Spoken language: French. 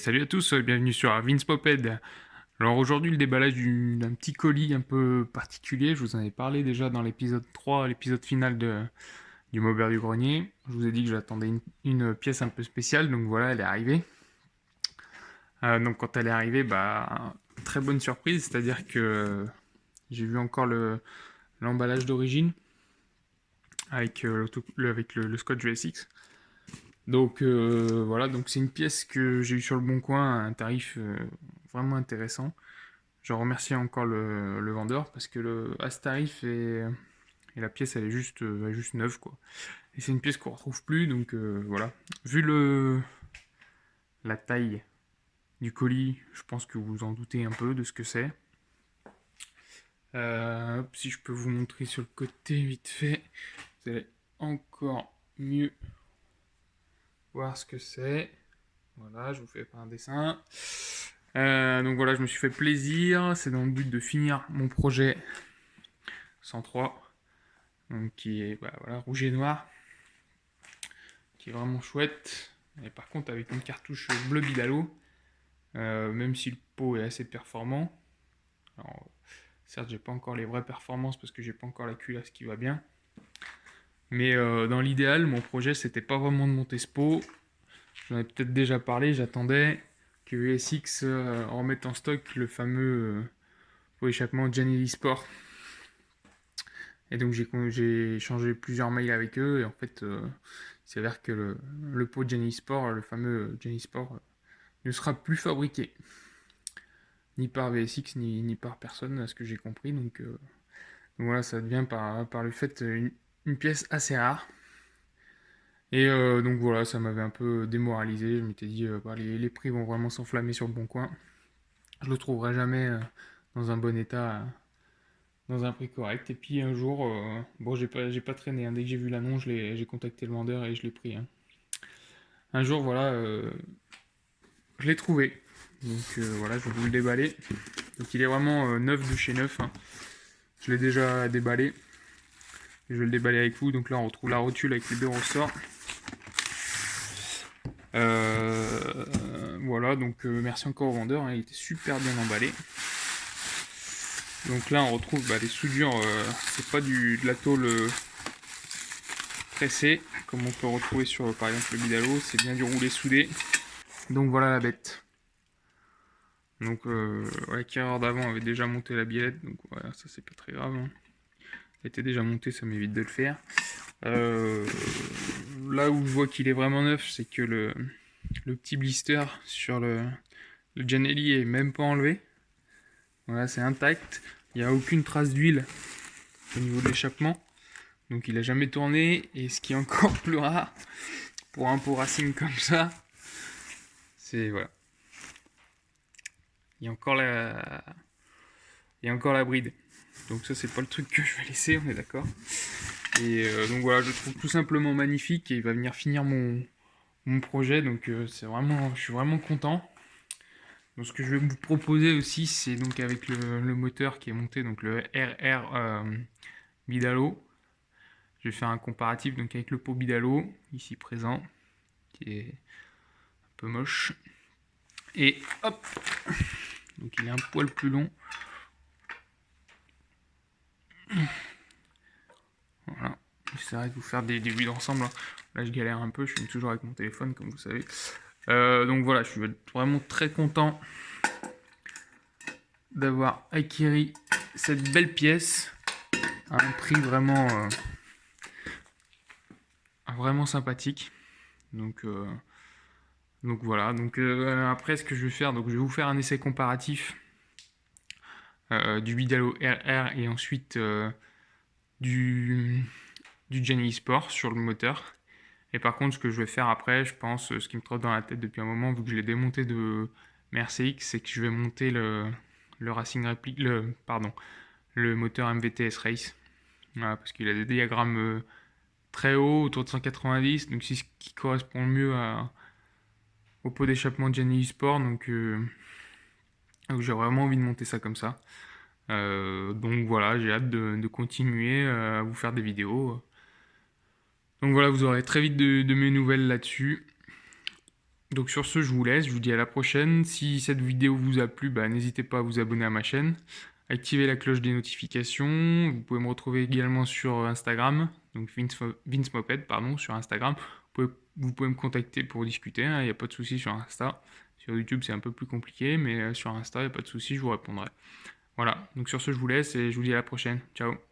Salut à tous, bienvenue sur Vince Poped. Alors aujourd'hui le déballage d'un petit colis un peu particulier, je vous en ai parlé déjà dans l'épisode 3, l'épisode final du Maubert du Grenier. Je vous ai dit que j'attendais une pièce un peu spéciale, donc voilà, elle est arrivée. Donc quand elle est arrivée, très bonne surprise, c'est-à-dire que j'ai vu encore l'emballage d'origine avec, le scotch VSX. Donc voilà, donc c'est une pièce que j'ai eue sur le bon coin à un tarif vraiment intéressant. Je remercie encore le vendeur parce que à ce tarif et la pièce elle est juste neuve quoi. Et c'est une pièce qu'on retrouve plus donc voilà. Vu la taille du colis, je pense que vous vous en doutez un peu de ce que c'est. Si je peux vous montrer sur le côté vite fait, vous allez encore mieux voir ce que c'est. Voilà, je vous fais pas un dessin. Donc voilà, je me suis fait plaisir. C'est dans le but de finir mon projet 103, donc qui est voilà, rouge et noir, qui est vraiment chouette. Et par contre, avec une cartouche bleu bidalo, même si le pot est assez performant. Alors, certes, j'ai pas encore les vraies performances parce que j'ai pas encore la culasse qui va bien. Mais dans l'idéal, mon projet c'était pas vraiment de monter ce pot. J'en ai peut-être déjà parlé, j'attendais que ESX remette en stock le fameux pot échappement Janelli Sport. Et donc j'ai échangé plusieurs mails avec eux et en fait il s'avère que le pot Janelli Sport, le fameux Janelli Sport, ne sera plus fabriqué. Ni par VSX ni par personne à ce que j'ai compris. Donc voilà, ça devient par le fait une pièce assez rare. Et donc voilà, ça m'avait un peu démoralisé. Je m'étais dit, les prix vont vraiment s'enflammer sur le bon coin. Je le trouverai jamais dans un bon état, dans un prix correct. Et puis un jour, bon, j'ai pas traîné, hein. Dès que j'ai vu l'annonce, j'ai contacté le vendeur et je l'ai pris, hein. Un jour, voilà, je l'ai trouvé. Donc voilà, je vais vous le déballer. Donc il est vraiment neuf de chez neuf, hein. Je l'ai déjà déballé. Je vais le déballer avec vous. Donc là, on retrouve la rotule avec les deux ressorts. Voilà, donc merci encore au vendeur, hein, il était super bien emballé. Donc là, on retrouve les soudures, c'est pas de la tôle pressée, comme on peut retrouver sur par exemple le Bidalo, c'est bien du roulé soudé. Donc voilà la bête. Donc l'acquéreur d'avant avait déjà monté la biellette, donc voilà, ça c'est pas très grave, hein. Elle était déjà montée, ça m'évite de le faire. Là où je vois qu'il est vraiment neuf, c'est que le petit blister sur le Janelli est même pas enlevé. Voilà, c'est intact. Il n'y a aucune trace d'huile au niveau de l'échappement. Donc il a jamais tourné. Et ce qui est encore plus rare pour un pot racing comme ça, c'est voilà. Il y a encore la bride. Donc ça c'est pas le truc que je vais laisser, on est d'accord. Et donc voilà, je le trouve tout simplement magnifique et il va venir finir mon projet. Donc je suis vraiment content. Donc ce que je vais vous proposer aussi, c'est donc avec le moteur qui est monté, donc le RR Bidalo. Je vais faire un comparatif donc avec le pot Bidalo, ici présent, qui est un peu moche. Et hop, donc il est un poil plus long. Voilà, j'essaierai de vous faire des vues d'ensemble. Là je galère un peu, je suis toujours avec mon téléphone comme vous savez. Donc voilà, je suis vraiment très content d'avoir acquis cette belle pièce à un prix vraiment sympathique. Donc voilà, donc après ce que je vais faire, donc je vais vous faire un essai comparatif du Bidalo RR et ensuite du Genie Sport sur le moteur. Et par contre, ce que je vais faire après, je pense, ce qui me trotte dans la tête depuis un moment, vu que je l'ai démonté de MRCX, c'est que je vais monter le Racing Replic, le moteur MVTS Race. Voilà, parce qu'il a des diagrammes très hauts, autour de 190, donc c'est ce qui correspond le mieux au pot d'échappement de Genie Sport. Donc j'ai vraiment envie de monter ça comme ça. Donc voilà, j'ai hâte de continuer à vous faire des vidéos. Donc voilà, vous aurez très vite de mes nouvelles là-dessus. Donc sur ce, je vous laisse, je vous dis à la prochaine. Si cette vidéo vous a plu, n'hésitez pas à vous abonner à ma chaîne, activer la cloche des notifications. Vous pouvez me retrouver également sur Instagram, donc Vince Moped, pardon, sur Instagram. Vous pouvez me contacter pour discuter, il n'y a pas de souci sur Insta. Sur YouTube, c'est un peu plus compliqué, mais sur Insta, il n'y a pas de souci, je vous répondrai. Voilà, donc sur ce, je vous laisse et je vous dis à la prochaine. Ciao.